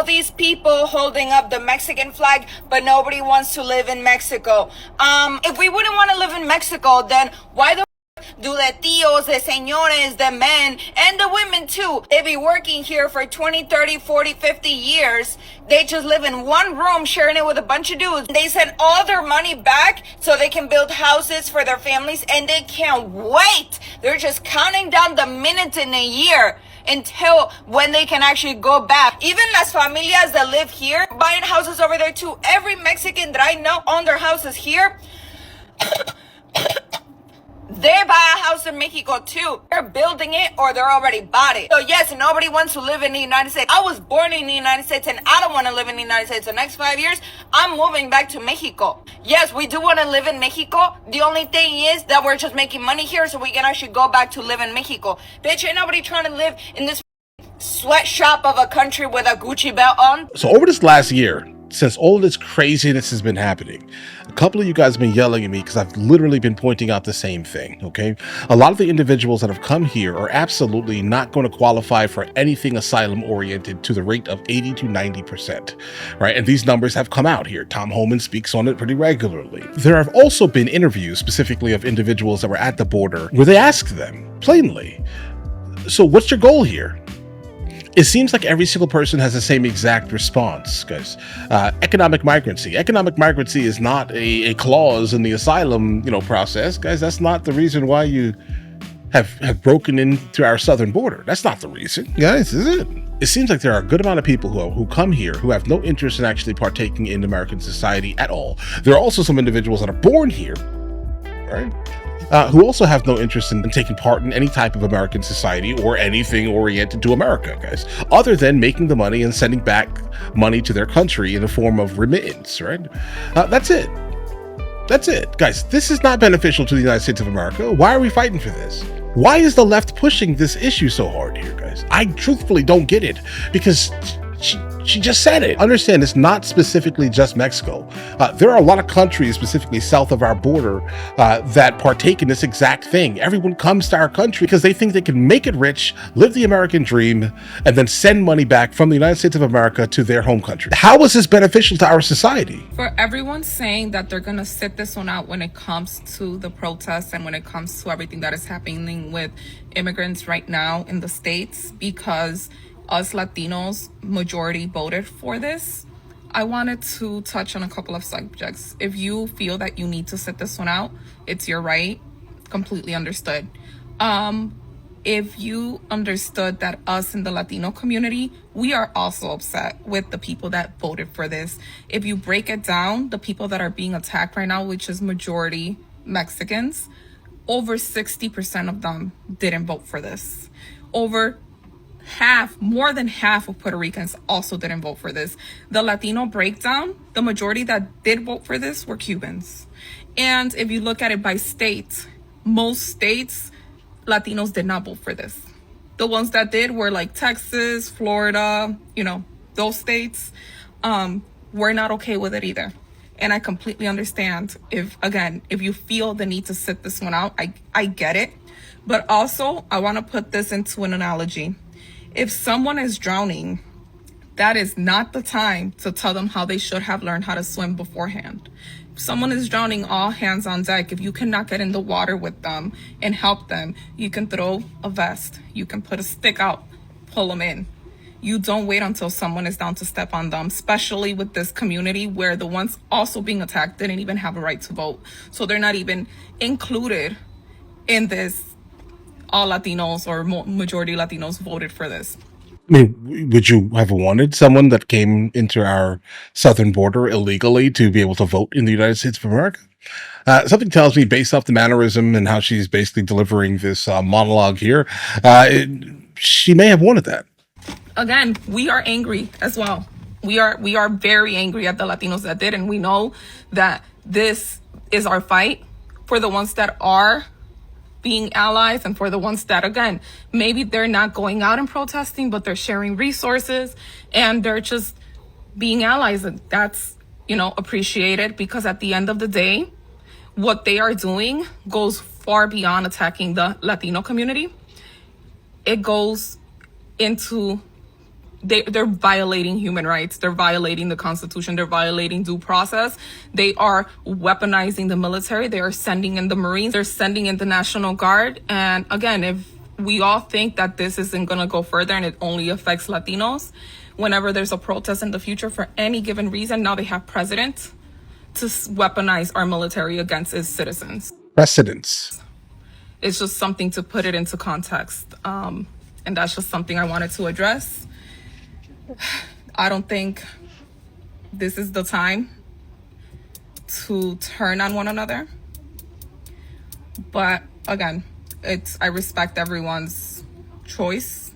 all these people holding up the Mexican flag, but nobody wants to live in Mexico. If we wouldn't want to live in Mexico, then why the do the tios, the señores, the men, and the women too? They be working here for 20, 30, 40, 50 years. They just live in one room sharing it with a bunch of dudes. They send all their money back so they can build houses for their families, and they can't wait. They're just counting down the minutes in a year until when they can actually go back. Even las familias that live here, buying houses over there too. Every Mexican that I know own their houses here. They buy a house in Mexico too. They're building it or they're already bought it. So yes, nobody wants to live in the United States. I was born in the United States and I don't want to live in the United States. The next 5 years, I'm moving back to Mexico. Yes, we do want to live in Mexico. The only thing is that we're just making money here so we can actually go back to live in Mexico. Bitch, ain't nobody trying to live in this sweatshop of a country with a Gucci belt on. So over this last year, since all of this craziness has been happening, a couple of you guys have been yelling at me because I've literally been pointing out the same thing, okay? A lot of the individuals that have come here are absolutely not going to qualify for anything asylum-oriented to the rate of 80 to 90%, right? And these numbers have come out here. Tom Homan speaks on it pretty regularly. There have also been interviews specifically of individuals that were at the border where they asked them plainly, so what's your goal here? It seems like every single person has the same exact response, guys. Economic migrancy. Economic migrancy is not a clause in the asylum, process, guys. That's not the reason why you have broken into our southern border. That's not the reason, guys, is it? It seems like there are a good amount of people who come here who have no interest in actually partaking in American society at all. There are also some individuals that are born here, right? Who also have no interest in taking part in any type of American society or anything oriented to America, guys, other than making the money and sending back money to their country in the form of remittance, right? That's it. That's it. Guys, this is not beneficial to the United States of America. Why are we fighting for this? Why is the left pushing this issue so hard here, guys? I truthfully don't get it, because she just said it. Understand, it's not specifically just Mexico. There are a lot of countries, specifically south of our border, that partake in this exact thing. Everyone comes to our country because they think they can make it rich, live the American dream, and then send money back from the United States of America to their home country. How is this beneficial to our society? For everyone saying that they're going to sit this one out when it comes to the protests and when it comes to everything that is happening with immigrants right now in the States, because us Latinos majority voted for this, I wanted to touch on a couple of subjects. If you feel that you need to sit this one out, it's your right. Completely understood. If you understood that us in the Latino community, we are also upset with the people that voted for this. If you break it down, the people that are being attacked right now, which is majority Mexicans, over 60% of them didn't vote for this. More than half of Puerto Ricans also didn't vote for this. The Latino breakdown, the majority that did vote for this were Cubans. And if you look at it by state, most states, Latinos did not vote for this. The ones that did were like Texas, Florida, those states were not okay with it either. And I completely understand if you feel the need to sit this one out, I get it. But also, I want to put this into an analogy. If someone is drowning, that is not the time to tell them how they should have learned how to swim beforehand. If someone is drowning, all hands on deck. If you cannot get in the water with them and help them, you can throw a vest. You can put a stick out, pull them in. You don't wait until someone is down to step on them, especially with this community where the ones also being attacked didn't even have a right to vote. So they're not even included in this. All Latinos or majority Latinos voted for this. I mean, would you have wanted someone that came into our southern border illegally to be able to vote in the United States of America? Something tells me, based off the mannerism and how she's basically delivering this monologue here, she may have wanted that. Again, we are angry as well. We are very angry at the Latinos that did, and we know that this is our fight for the ones that are being allies, and for the ones that, again, maybe they're not going out and protesting, but they're sharing resources and they're just being allies. That's, appreciated, because at the end of the day, what they are doing goes far beyond attacking the Latino community. It goes into they're violating human rights. They're violating the Constitution. They're violating due process. They are weaponizing the military. They are sending in the Marines. They're sending in the National Guard. And again, if we all think that this isn't going to go further and it only affects Latinos, whenever there's a protest in the future for any given reason, now they have precedent to weaponize our military against its citizens. Precedents. It's just something to put it into context. And that's just something I wanted to address. I don't think this is the time to turn on one another. But again, I respect everyone's choice.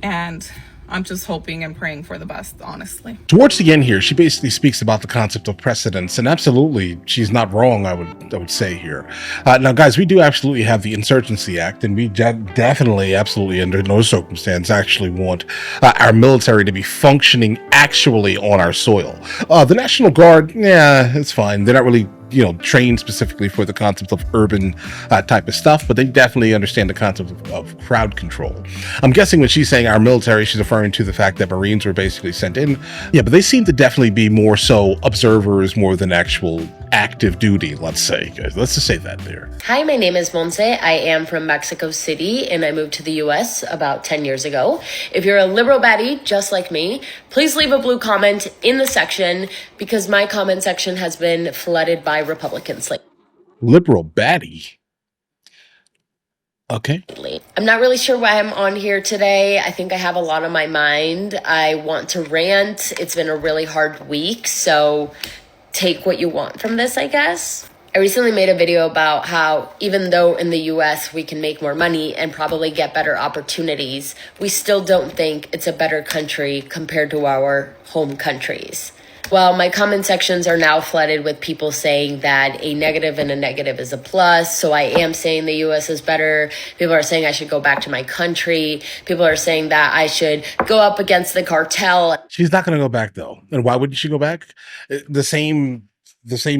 And I'm just hoping and praying for the best, honestly. Towards the end here, she basically speaks about the concept of precedence, and absolutely, she's not wrong, I would say here. Now, guys, we do absolutely have the Insurgency Act, and we definitely, absolutely, under no circumstance, actually want our military to be functioning actually on our soil. The National Guard, yeah, it's fine. They're not really trained specifically for the concept of urban type of stuff, but they definitely understand the concept of crowd control. I'm guessing when she's saying our military, she's referring to the fact that Marines were basically sent in. Yeah, but they seem to definitely be more so observers more than actual active duty, let's say. Let's just say that there. Hi, my name is Monse. I am from Mexico City, and I moved to the U.S. about 10 years ago. If you're a liberal baddie, just like me, please leave a blue comment in the section, because my comment section has been flooded by Republicans lately. Liberal baddie? Okay. I'm not really sure why I'm on here today. I think I have a lot on my mind. I want to rant. It's been a really hard week, so take what you want from this, I guess. I recently made a video about how even though in the US we can make more money and probably get better opportunities, we still don't think it's a better country compared to our home countries. Well, my comment sections are now flooded with people saying that a negative and a negative is a plus. So I am saying the US is better. People are saying I should go back to my country. People are saying that I should go up against the cartel. She's not going to go back, though. And why wouldn't she go back? The same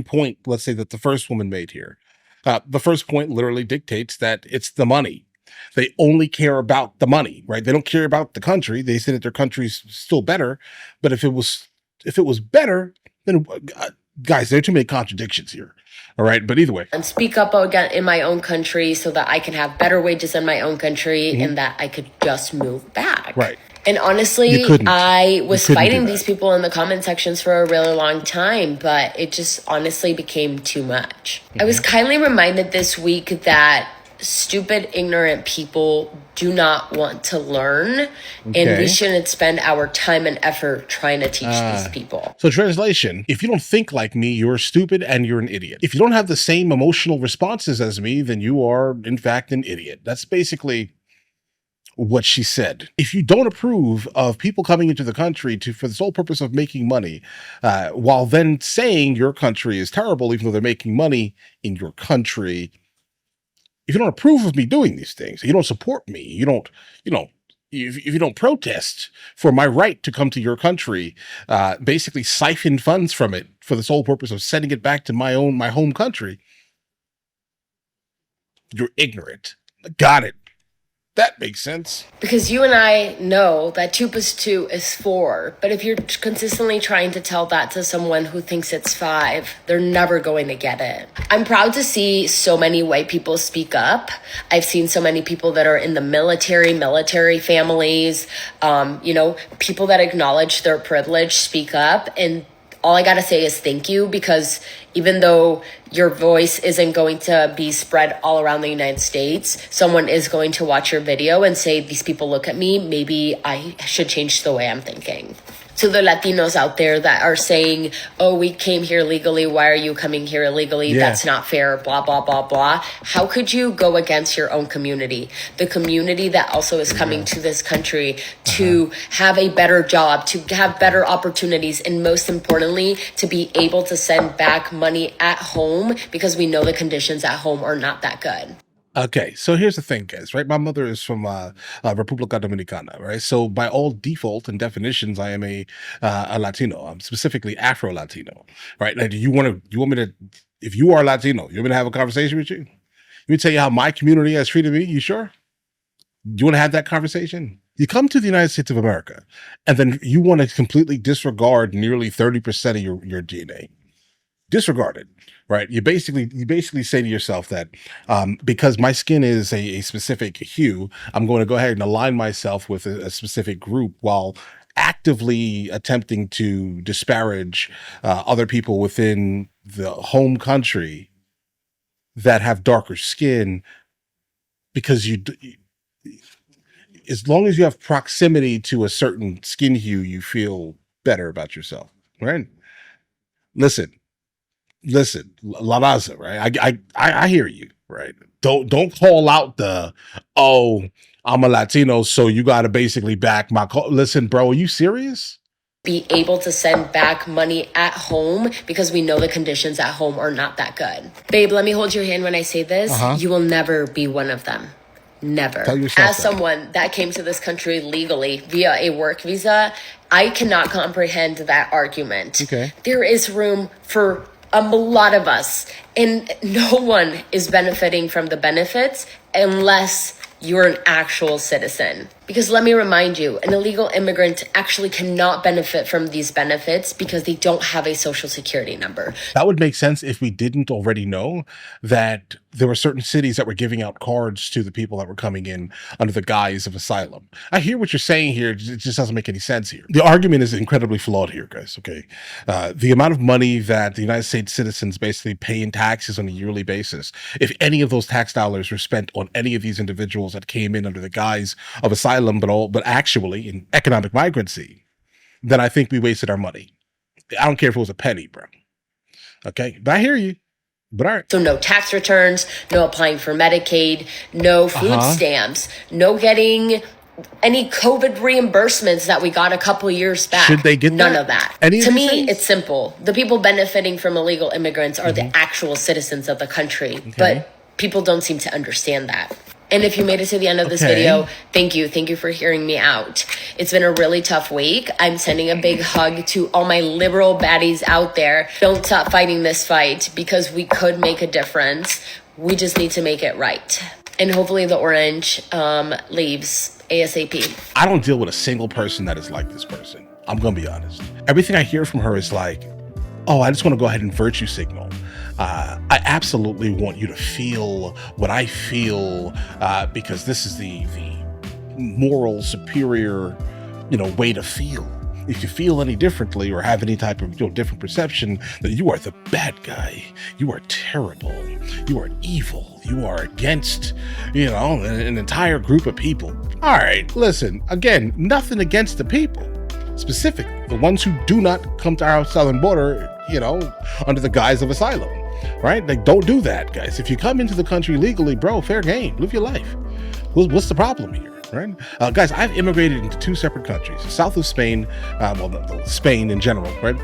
point, let's say, that the first woman made here. The first point literally dictates that it's the money. They only care about the money, right? They don't care about the country. They say that their country's still better. But if it was better, then guys, there are too many contradictions here. All right. But either way. And speak up again in my own country so that I can have better wages in my own country and that I could just move back. Right. And honestly, I was fighting these people in the comment sections for a really long time, but it just honestly became too much. I was kindly reminded this week that stupid, ignorant people do not want to learn, and we shouldn't spend our time and effort trying to teach these people. So translation, if you don't think like me, you're stupid and you're an idiot. If you don't have the same emotional responses as me, then you are, in fact, an idiot. That's basically what she said. If you don't approve of people coming into the country for the sole purpose of making money, while then saying your country is terrible, even though they're making money in your country, if you don't approve of me doing these things, you don't support me, if you don't protest for my right to come to your country, basically siphon funds from it for the sole purpose of sending it back to my home country, you're ignorant. Got it. That makes sense. Because you and I know that 2 + 2 is 4. But if you're consistently trying to tell that to someone who thinks it's 5, they're never going to get it. I'm proud to see so many white people speak up. I've seen so many people that are in the military families, people that acknowledge their privilege speak up. And all I got to say is thank you, because even though your voice isn't going to be spread all around the United States, someone is going to watch your video and say, these people look at me, maybe I should change the way I'm thinking. To the Latinos out there that are saying, oh, we came here legally, why are you coming here illegally? Yeah. That's not fair, blah, blah, blah, blah. How could you go against your own community? The community that also is coming to this country to have a better job, to have better opportunities, and most importantly, to be able to send back money at home, because we know the conditions at home are not that good. Okay, so here's the thing, guys, right? My mother is from República Dominicana, right? So by all default and definitions, I am a Latino. I'm specifically Afro-Latino, right? Now, do you want me to, if you are Latino, you want me to have a conversation with you? Let me tell you how my community has treated me. You sure? Do you want to have that conversation? You come to the United States of America, and then you want to completely disregard nearly 30% of your DNA. Disregard it, right? You basically say to yourself that because my skin is a specific hue, I'm going to go ahead and align myself with a specific group while actively attempting to disparage other people within the home country that have darker skin because as long as you have proximity to a certain skin hue, you feel better about yourself, right? Listen, La Raza, right? I hear you, right? Don't call out the, oh, I'm a Latino, so you got to basically back my call. Listen, bro, are you serious? Be able to send back money at home because we know the conditions at home are not that good. Babe, let me hold your hand when I say this. You will never be one of them. Never. Tell yourself As someone that came to this country legally via a work visa, I cannot comprehend that argument. Okay. There is room for a lot of us, and no one is benefiting from the benefits unless you're an actual citizen. Because let me remind you, an illegal immigrant actually cannot benefit from these benefits because they don't have a social security number. That would make sense if we didn't already know that there were certain cities that were giving out cards to the people that were coming in under the guise of asylum. I hear what you're saying here. It just doesn't make any sense here. The argument is incredibly flawed here, guys, okay? The amount of money that the United States citizens basically pay in taxes on a yearly basis, if any of those tax dollars were spent on any of these individuals that came in under the guise of asylum, but actually in economic migrancy, then I think we wasted our money. I don't care if it was a penny, bro. Okay, but I hear you. But all right. So no tax returns, no applying for Medicaid, no food stamps, no getting any COVID reimbursements that we got a couple years back. Should they get none that? of that? Any of to these me, things? it's simple. The people benefiting from illegal immigrants are the actual citizens of the country, but people don't seem to understand that. And if you made it to the end of this video, thank you. Thank you for hearing me out. It's been a really tough week. I'm sending a big hug to all my liberal baddies out there. Don't stop fighting this fight because we could make a difference. We just need to make it right. And hopefully the orange leaves ASAP. I don't deal with a single person that is like this person. I'm going to be honest. Everything I hear from her is like, oh, I just want to go ahead and virtue signal. I absolutely want you to feel what I feel because this is the moral superior, way to feel. If you feel any differently or have any type of different perception, then you are the bad guy. You are terrible. You are evil. You are against, an entire group of people. All right, listen, again, nothing against the people. Specifically, the ones who do not come to our southern border, under the guise of asylum, right? Like, don't do that, guys. If you come into the country legally, bro, fair game. Live your life. What's the problem here, right? Guys, I've immigrated into 2 separate countries, south of Spain, Spain in general, right?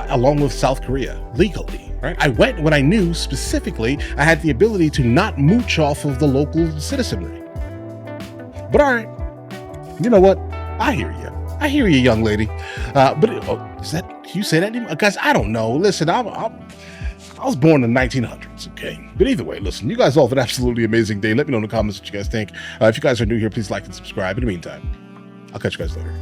Along with South Korea, legally, right? I went when I knew specifically I had the ability to not mooch off of the local citizenry. But all right, you know what? I hear you. I hear you, young lady. Can you say that anymore? Guys, I don't know. Listen, I was born in the 1900s, okay? But either way, listen, you guys all have an absolutely amazing day. Let me know in the comments what you guys think. If you guys are new here, please like and subscribe. In the meantime, I'll catch you guys later.